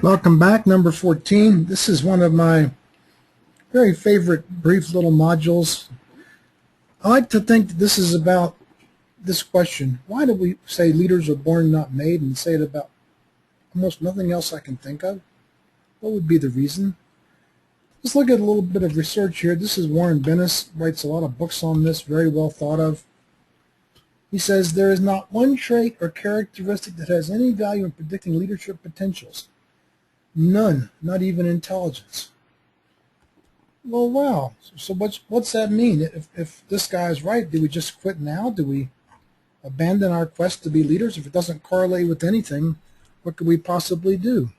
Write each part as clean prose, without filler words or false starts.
Welcome back, number 14. This is one of my very favorite brief little modules. I like to think that this is about this question. Why do we say leaders are born, not made, and say it about almost nothing else I can think of? What would be the reason? Let's look at a little bit of research here. This is Warren Bennis, writes a lot of books on this, very well thought of. He says, there is not one trait or characteristic that has any value in predicting leadership potentials. None, not even intelligence. Well, wow. So what's that mean? If this guy is right, do we just quit now? Do we abandon our quest to be leaders? If it doesn't correlate with anything, what could we possibly do?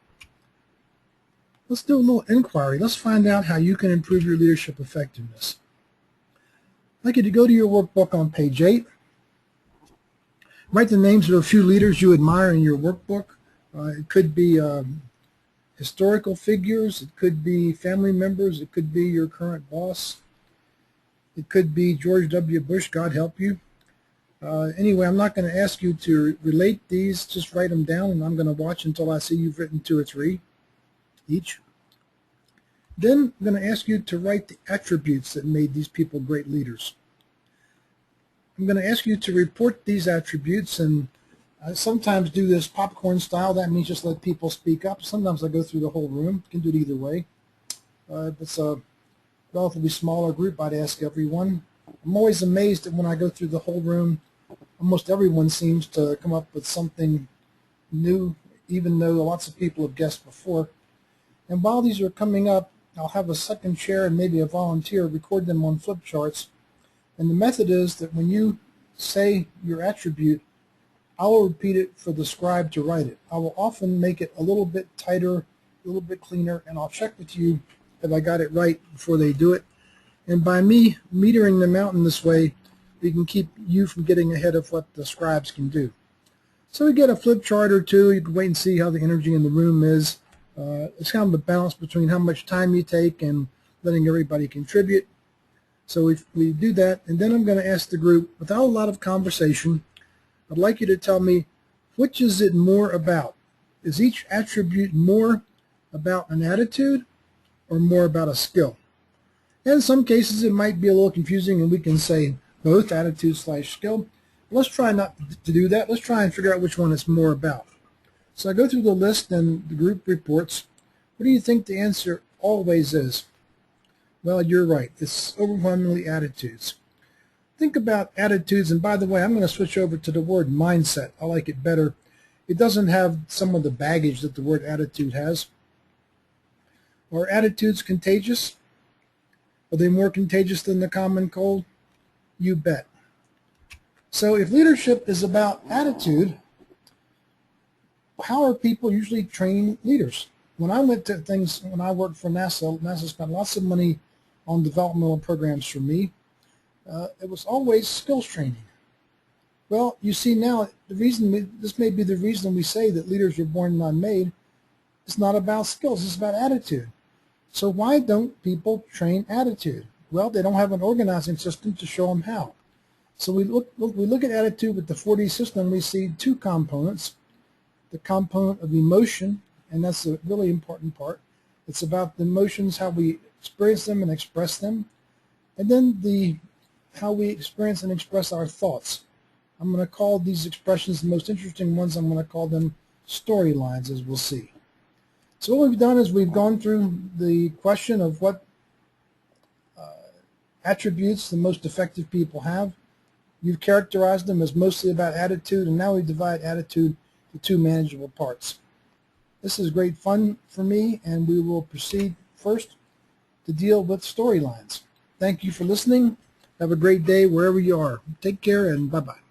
Let's do a little inquiry. Let's find out how you can improve your leadership effectiveness. I'd like you to go to your workbook on page 8. Write the names of a few leaders you admire in your workbook. It could be historical figures, it could be family members, it could be your current boss, it could be George W. Bush, God help you. Anyway, I'm not going to ask you to relate these, just write them down, and I'm going to watch until I see you've written 2 or 3 each. Then I'm going to ask you to write the attributes that made these people great leaders. I'm going to ask you to report these attributes, and I sometimes do this popcorn style. That means just let people speak up. Sometimes I go through the whole room. You can do it either way. If it's a relatively smaller group, I'd ask everyone. I'm always amazed that when I go through the whole room, almost everyone seems to come up with something new, even though lots of people have guessed before. And while these are coming up, I'll have a second chair and maybe a volunteer record them on flip charts. And the method is that when you say your attribute, I will repeat it for the scribe to write it. I will often make it a little bit tighter, a little bit cleaner, and I'll check with you if I got it right before they do it. And by me metering them out in this way, we can keep you from getting ahead of what the scribes can do. So we get a flip chart or two. You can wait and see how the energy in the room is. It's kind of a balance between how much time you take and letting everybody contribute. So if we do that, and then I'm going to ask the group, without a lot of conversation, I'd like you to tell me, which is it more about? Is each attribute more about an attitude or more about a skill? And in some cases it might be a little confusing, and we can say both, attitude/skill. Let's try not to do that. Let's try and figure out which one it's more about. So I go through the list and the group reports. What do you think the answer always is? Well, you're right. It's overwhelmingly attitudes. Think about attitudes, and by the way, I'm going to switch over to the word mindset. I like it better. It doesn't have some of the baggage that the word attitude has. Are attitudes contagious? Are they more contagious than the common cold? You bet. So if leadership is about attitude, how are people usually training leaders? When I went to things, when I worked for NASA, NASA spent lots of money on developmental programs for me. It was always skills training. Well, you see now, this may be the reason we say that leaders are born not made. It's not about skills, it's about attitude. So why don't people train attitude? Well, they don't have an organizing system to show them how. So we look at attitude with the 4D system. We see 2 components. The component of emotion, and that's a really important part. It's about the emotions, how we experience them and express them. And then how we experience and express our thoughts. I'm going to call these expressions, the most interesting ones, I'm going to call them storylines, as we'll see. So what we've done is we've gone through the question of what attributes the most effective people have. You've characterized them as mostly about attitude, and now we divide attitude to 2 manageable parts. This is great fun for me, and we will proceed first to deal with storylines. Thank you for listening. Have a great day wherever you are. Take care, and bye-bye.